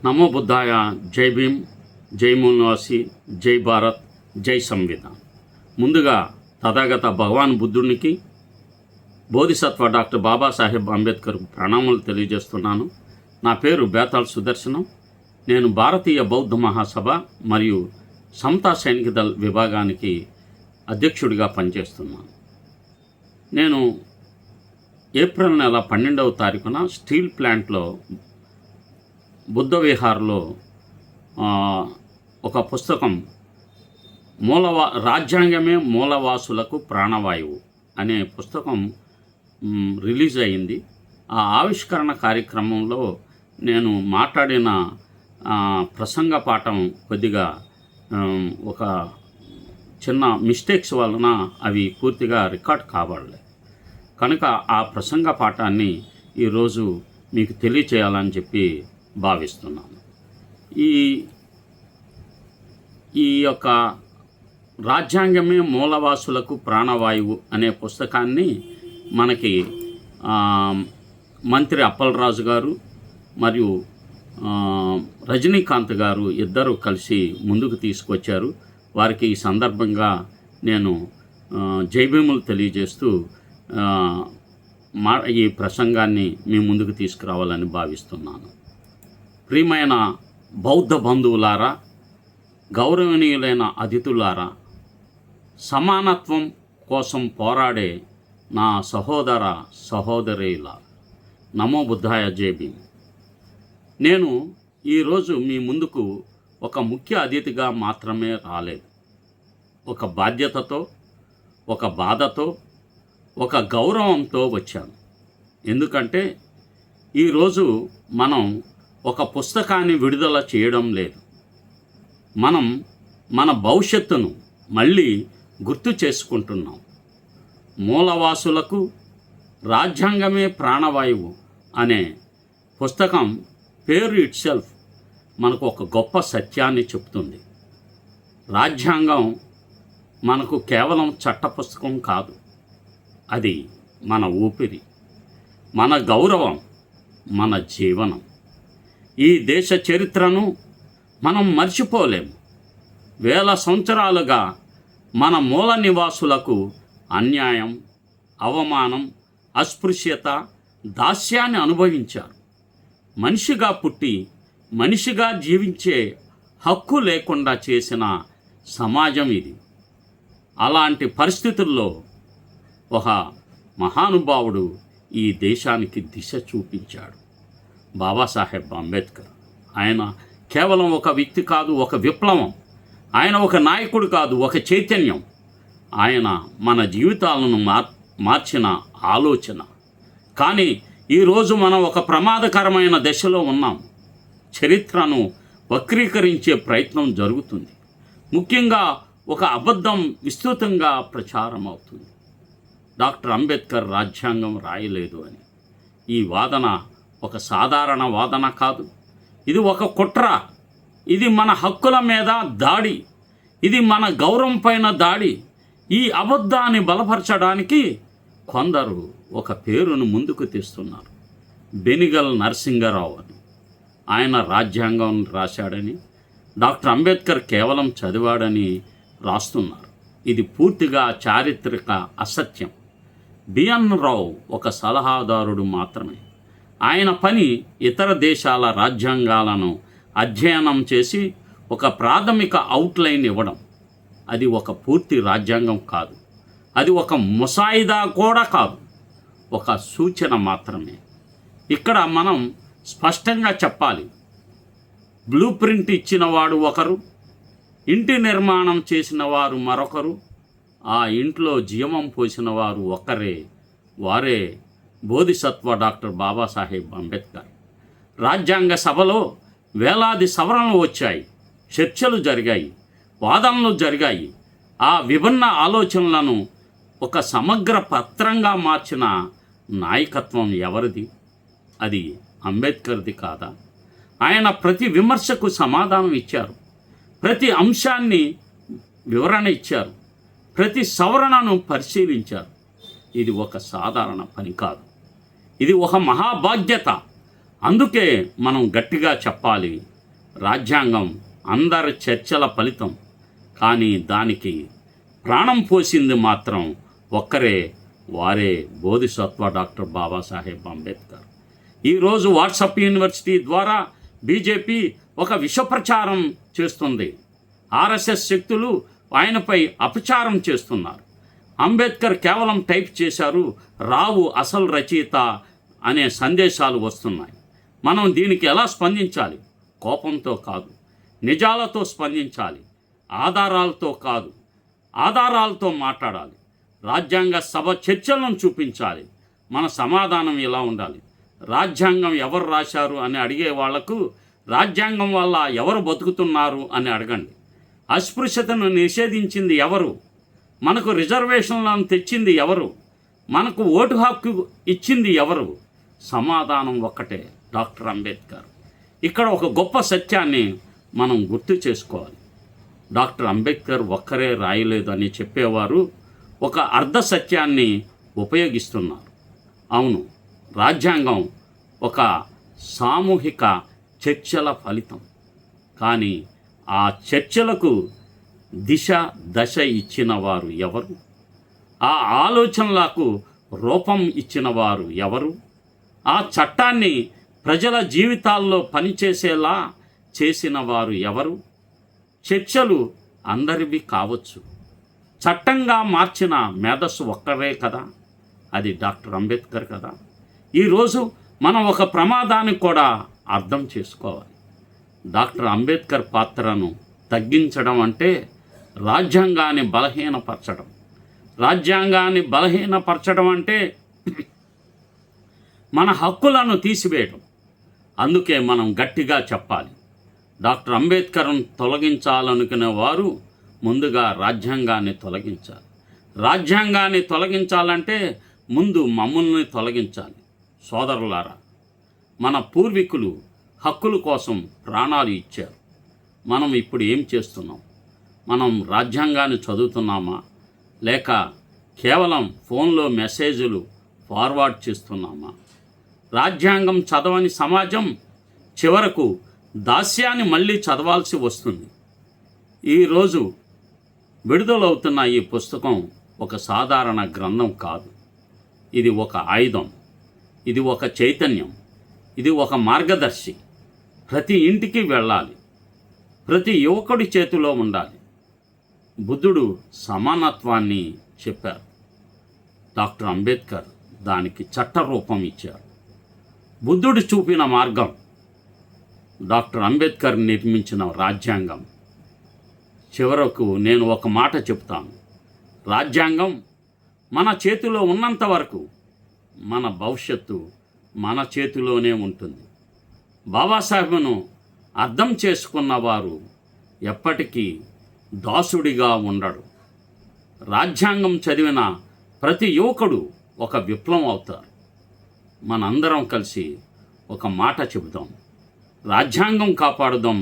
నమో బుద్ధాయ. జై భీమ్, జై మూలనివాసి, జై భారత్, జై సంవిధాన్. ముందుగా తథాగత భగవాన్ బుద్ధునికి, బోధిసత్వ డాక్టర్ బాబాసాహెబ్ అంబేద్కర్కు ప్రణామాలు తెలియజేస్తున్నాను. నా పేరు బేతాళ్ సుదర్శనం. నేను భారతీయ బౌద్ధ మహాసభ మరియు సమతా సైనిక దళ విభాగానికి అధ్యక్షుడిగా పనిచేస్తున్నాను. నేను ఏప్రిల్ నెల 12వ తారీఖున స్టీల్ ప్లాంట్లో బుద్ధ విహార్లో ఒక పుస్తకం రాజ్యాంగమే మూలవాసులకు ప్రాణవాయువు అనే పుస్తకం రిలీజ్ అయింది. ఆ ఆవిష్కరణ కార్యక్రమంలో నేను మాట్లాడిన ప్రసంగ పాఠం కొద్దిగా ఒక చిన్న మిస్టేక్స్ వలన అవి పూర్తిగా రికార్డ్ కాబడలేదు. కనుక ఆ ప్రసంగ పాఠాన్ని ఈరోజు మీకు తెలియచేయాలని చెప్పి భావిస్తున్నాను. ఈ యొక్క రాజ్యాంగమే మూలవాసులకు ప్రాణవాయువు అనే పుస్తకాన్ని మనకి మంత్రి అప్పలరాజు గారు మరియు రజనీకాంత్ గారు ఇద్దరు కలిసి ముందుకు తీసుకొచ్చారు. వారికి ఈ సందర్భంగా నేను జైభీములు తెలియజేస్తూ ఈ ప్రసంగాన్ని మీ ముందుకు తీసుకురావాలని భావిస్తున్నాను. ప్రియమైన బౌద్ధ బంధువులారా, గౌరవనీయులైన అతిథులారా, సమానత్వం కోసం పోరాడే నా సహోదర సహోదరీల, నమో బుద్ధాయ. జై భీమ్. నేను ఈరోజు మీ ముందుకు ఒక ముఖ్య అతిథిగా మాత్రమే రాలేదు. ఒక బాధ్యతతో, ఒక బాధతో, ఒక గౌరవంతో వచ్చాను. ఎందుకంటే ఈరోజు మనం ఒక పుస్తకాన్ని విడుదల చేయడం లేదు. మనం మన భవిష్యత్తును మళ్ళీ గుర్తు చేసుకుంటున్నాం. మూలవాసులకు రాజ్యాంగమే ప్రాణవాయువు అనే పుస్తకం పేరు ఇట్సెల్ఫ్ మనకు ఒక గొప్ప సత్యాన్ని చెప్తుంది. రాజ్యాంగం మనకు కేవలం చట్ట పుస్తకం కాదు, అది మన ఊపిరి, మన గౌరవం, మన జీవనం. ఈ దేశ చరిత్రను మనం మర్చిపోలేము. వేల సంవత్సరాలుగా మన మూల నివాసులకు అన్యాయం, అవమానం, అస్పృశ్యత, దాస్యాన్ని అనుభవించారు. మనిషిగా పుట్టి మనిషిగా జీవించే హక్కు లేకుండా చేసిన సమాజం ఇది. అలాంటి పరిస్థితుల్లో ఒక మహానుభావుడు ఈ దేశానికి దిశ చూపించాడు, బాబాసాహెబ్ అంబేద్కర్. ఆయన కేవలం ఒక వ్యక్తి కాదు, ఒక విప్లవం. ఆయన ఒక నాయకుడు కాదు, ఒక చైతన్యం. ఆయన మన జీవితాలను మార్చిన ఆలోచన. కానీ ఈరోజు మనం ఒక ప్రమాదకరమైన దశలో ఉన్నాం. చరిత్రను వక్రీకరించే ప్రయత్నం జరుగుతుంది. ముఖ్యంగా ఒక అబద్ధం విస్తృతంగా ప్రచారం అవుతుంది. డాక్టర్ అంబేద్కర్ రాజ్యాంగం రాయలేదు అని. ఈ వాదన ఒక సాధారణ వాదన కాదు, ఇది ఒక కుట్ర. ఇది మన హక్కుల మీద దాడి, ఇది మన గౌరవం పైన దాడి. ఈ అబద్ధాన్ని బలపరచడానికి కొందరు ఒక పేరును ముందుకు తెస్తున్నారు, బెనిగల్ నరసింగరావు అని. ఆయన రాజ్యాంగం రాశాడని, డాక్టర్ అంబేద్కర్ కేవలం చదివాడని రాస్తున్నారు. ఇది పూర్తిగా చారిత్రక అసత్యం. బిఎన్ రావు ఒక సలహాదారుడు మాత్రమే. ఆయన పని ఇతర దేశాల రాజ్యాంగాలను అధ్యయనం చేసి ఒక ప్రాథమిక అవుట్లైన్ ఇవ్వడం. అది ఒక పూర్తి రాజ్యాంగం కాదు, అది ఒక ముసాయిదా కూడా కాదు, ఒక సూచన మాత్రమే. ఇక్కడ మనం స్పష్టంగా చెప్పాలి, బ్లూ ప్రింట్ ఇచ్చిన వాడు ఒకరు, ఇంటి నిర్మాణం చేసిన వారు మరొకరు, ఆ ఇంట్లో జీవం పోసిన వారు ఒకరే. వారే బోధిసత్వ డాక్టర్ బాబాసాహెబ్ అంబేద్కర్. రాజ్యాంగ సభలో వేలాది సవరణలు వచ్చాయి, చర్చలు జరిగాయి, వాదనలు జరిగాయి. ఆ విభిన్న ఆలోచనలను ఒక సమగ్ర పత్రంగా మార్చిన నాయకత్వం ఎవరిది? అది అంబేద్కర్ది కాదా? ఆయన ప్రతి విమర్శకు సమాధానం ఇచ్చారు, ప్రతి అంశాన్ని వివరణ ఇచ్చారు, ప్రతి సవరణను పరిశీలించారు. ఇది ఒక సాధారణ పని కాదు, ఇది ఒక మహాబాధ్యత. అందుకే మనం గట్టిగా చెప్పాలి, రాజ్యాంగం అందరి చర్చల ఫలితం. కానీ దానికి ప్రాణం పోసింది మాత్రం ఒక్కరే, వారే బోధిసత్వ డాక్టర్ బాబాసాహెబ్ అంబేద్కర్. ఈరోజు వాట్సాప్ యూనివర్సిటీ ద్వారా బీజేపీ ఒక విషప్రచారం చేస్తుంది. ఆర్ఎస్ఎస్ శక్తులు ఆయనపై అపచారం చేస్తున్నారు. అంబేద్కర్ కేవలం టైప్ చేశారు, రావు అసలు రచయిత అనే సందేశాలు వస్తున్నాయి. మనం దీనికి ఎలా స్పందించాలి? కోపంతో కాదు, నిజాలతో స్పందించాలి. ఆధారాలతో కాదు, ఆధారాలతో మాట్లాడాలి. రాజ్యాంగ సభ చర్చలను చూపించాలి. మన సమాధానం ఇలా ఉండాలి: రాజ్యాంగం ఎవరు రాశారు అని అడిగే వాళ్లకు రాజ్యాంగం వల్ల ఎవరు బతుకుతున్నారు అని అడగండి. అస్పృశ్యతను నిషేధించింది ఎవరు? మనకు రిజర్వేషన్లను తెచ్చింది ఎవరు? మనకు ఓటు హక్కు ఇచ్చింది ఎవరు? సమాధానం ఒక్కటే, డాక్టర్ అంబేద్కర్. ఇక్కడ ఒక గొప్ప సత్యాన్ని మనం గుర్తు చేసుకోవాలి. డాక్టర్ అంబేద్కర్ ఒక్కరే రాయలేదు అని చెప్పేవారు ఒక అర్ధ సత్యాన్ని ఉపయోగిస్తున్నారు. అవును, రాజ్యాంగం ఒక సామూహిక చర్చల ఫలితం. కానీ ఆ చర్చలకు దిశ దశ ఇచ్చిన వారు ఎవరు? ఆ ఆలోచనలకు రూపం ఇచ్చిన వారు ఎవరు? ఆ చట్టాన్ని ప్రజల జీవితాల్లో పనిచేసేలా చేసిన వారు ఎవరు? చర్చలు అందరివి కావచ్చు, చట్టంగా మార్చిన మేధస్సు ఒక్కరే కదా, అది డాక్టర్ అంబేద్కర్ కదా. ఈరోజు మనం ఒక ప్రమాదాన్ని కూడా అర్థం చేసుకోవాలి. డాక్టర్ అంబేద్కర్ పాత్రను తగ్గించడం అంటే రాజ్యాంగాన్ని బలహీనపరచడం. రాజ్యాంగాన్ని బలహీనపరచడం అంటే మన హక్కులను తీసివేయడం. అందుకే మనం గట్టిగా చెప్పాలి, డాక్టర్ అంబేద్కర్ను తొలగించాలనుకునే వారు ముందుగా రాజ్యాంగాన్ని తొలగించాలి. రాజ్యాంగాన్ని తొలగించాలంటే ముందు మమ్మల్ని తొలగించాలి. సోదరులారా, మన పూర్వీకులు హక్కుల కోసం ప్రాణాలు ఇచ్చారు. మనం ఇప్పుడు ఏం చేస్తున్నాం? మనం రాజ్యాంగాన్ని చదువుతున్నామా, లేక కేవలం ఫోన్లో మెసేజ్లు ఫార్వర్డ్ చేస్తున్నామా? రాజ్యాంగం చదవని సమాజం చివరకు దాస్యాన్ని మళ్ళీ చదవాల్సి వస్తుంది. ఈరోజు విడుదలవుతున్న ఈ పుస్తకం ఒక సాధారణ గ్రంథం కాదు. ఇది ఒక ఆయుధం, ఇది ఒక చైతన్యం, ఇది ఒక మార్గదర్శి. ప్రతి ఇంటికి వెళ్ళాలి, ప్రతి యువకుడి చేతిలో ఉండాలి. బుద్ధుడు సమానత్వాన్ని చెప్పారు, డాక్టర్ అంబేద్కర్ దానికి చట్టరూపం ఇచ్చారు. బుద్ధుడు చూపిన మార్గం, డాక్టర్ అంబేద్కర్ నిర్మించిన రాజ్యాంగం. చివరకు నేను ఒక మాట చెప్తాను, రాజ్యాంగం మన చేతిలో ఉన్నంత వరకు మన భవిష్యత్తు మన చేతిలోనే ఉంటుంది. బాబాసాహెబ్ను అర్థం చేసుకున్నవారు ఎప్పటికీ దాసుడిగా ఉండడు. రాజ్యాంగం చదివిన ప్రతి యువకుడు ఒక విప్లవం అవుతారు. మనందరం కలిసి ఒక మాట చెబుదాం, రాజ్యాంగం కాపాడుదాం,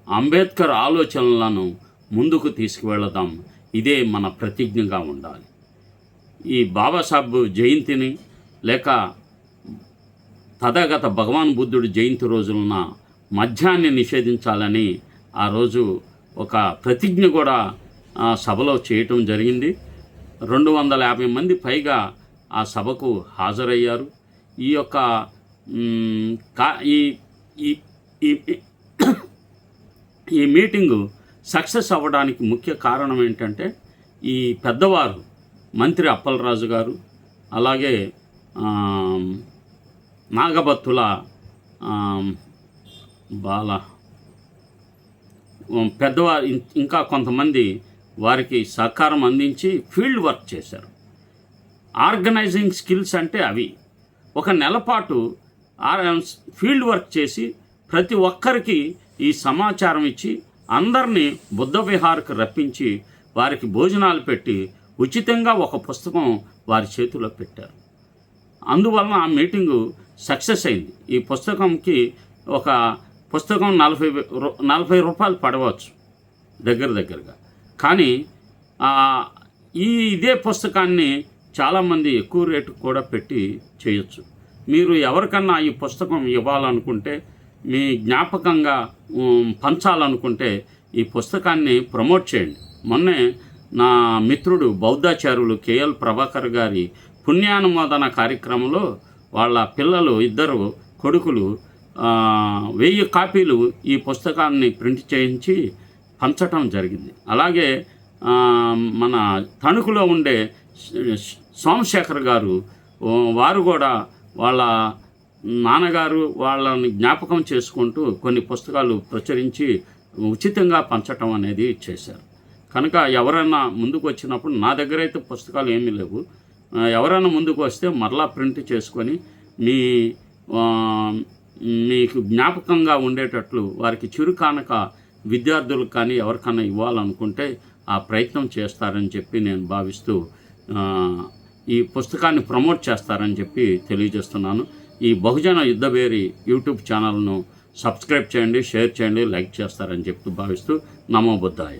అంబేద్కర్ ఆలోచనలను ముందుకు తీసుకువెళదాం. ఇదే మన ప్రతిజ్ఞగా ఉండాలి. ఈ బాబాసాహెబ్ జయంతిని లేక తథాగత భగవాన్ బుద్ధుడి జయంతి రోజున మద్యాన్ని నిషేధించాలని ఆ రోజు ఒక ప్రతిజ్ఞ కూడా సభలో చేయటం జరిగింది. 250 మంది పైగా ఆ సభకు హాజరయ్యారు. ఈ యొక్క ఈ మీటింగు సక్సెస్ అవ్వడానికి ముఖ్య కారణం ఏంటంటే ఈ పెద్దవారు మంత్రి అప్పలరాజు గారు, అలాగే నాగబత్తుల పెద్దవారు ఇంకా కొంతమంది వారికి సహకారం అందించి ఫీల్డ్ వర్క్ చేశారు. ఆర్గనైజింగ్ స్కిల్స్ అంటే అవి. ఒక నెల పాటు ఫీల్డ్ వర్క్ చేసి ప్రతి ఒక్కరికి ఈ సమాచారం ఇచ్చి అందరినీ బుద్ధ విహార్కు రప్పించి వారికి భోజనాలు పెట్టి ఉచితంగా ఒక పుస్తకం వారి చేతిలో పెట్టారు. అందువలన ఆ మీటింగు సక్సెస్ అయింది. ఈ పుస్తకంకి ఒక పుస్తకం 40 రూపాయలు పడవచ్చు దగ్గరగా. కానీ ఇదే పుస్తకాన్ని చాలామంది ఎక్కువ రేటు కూడా పెట్టి చేయొచ్చు. మీరు ఎవరికన్నా ఈ పుస్తకం ఇవ్వాలనుకుంటే మీ జ్ఞాపకంగా పంచాలనుకుంటే ఈ పుస్తకాన్ని ప్రమోట్ చేయండి. మొన్నే నా మిత్రుడు బౌద్ధాచార్యులు కేఎల్ ప్రభాకర్ గారి పుణ్యానుమోదన కార్యక్రమంలో వాళ్ళ పిల్లలు ఇద్దరు కొడుకులు 1000 కాపీలు ఈ పుస్తకాన్ని ప్రింట్ చేయించి పంచటం జరిగింది. అలాగే మన తణుకులో ఉండే సోమశేఖర్ గారు వారు కూడా వాళ్ళ నాన్నగారు వాళ్ళని జ్ఞాపకం చేసుకుంటూ కొన్ని పుస్తకాలు ప్రచురించి ఉచితంగా పంచటం అనేది చేశారు. కనుక ఎవరైనా ముందుకు వచ్చినప్పుడు, నా దగ్గర అయితే పుస్తకాలు ఏమీ లేవు, ఎవరైనా ముందుకు వస్తే మరలా ప్రింట్ చేసుకొని మీకు జ్ఞాపకంగా ఉండేటట్లు వారికి చురుకానక విద్యార్థులకు కానీ ఎవరికైనా ఇవ్వాలనుకుంటే ఆ ప్రయత్నం చేస్తారని చెప్పి నేను భావిస్తూ ఈ పుస్తకాన్ని ప్రమోట్ చేస్తారని చెప్పి తెలియజేస్తున్నాను. ఈ బహుజన యుద్ధభేరి యూట్యూబ్ ఛానల్ను సబ్స్క్రైబ్ చేయండి, షేర్ చేయండి, లైక్ చేస్తారని చెప్తూ భావిస్తూ నమో బుద్ధాయ.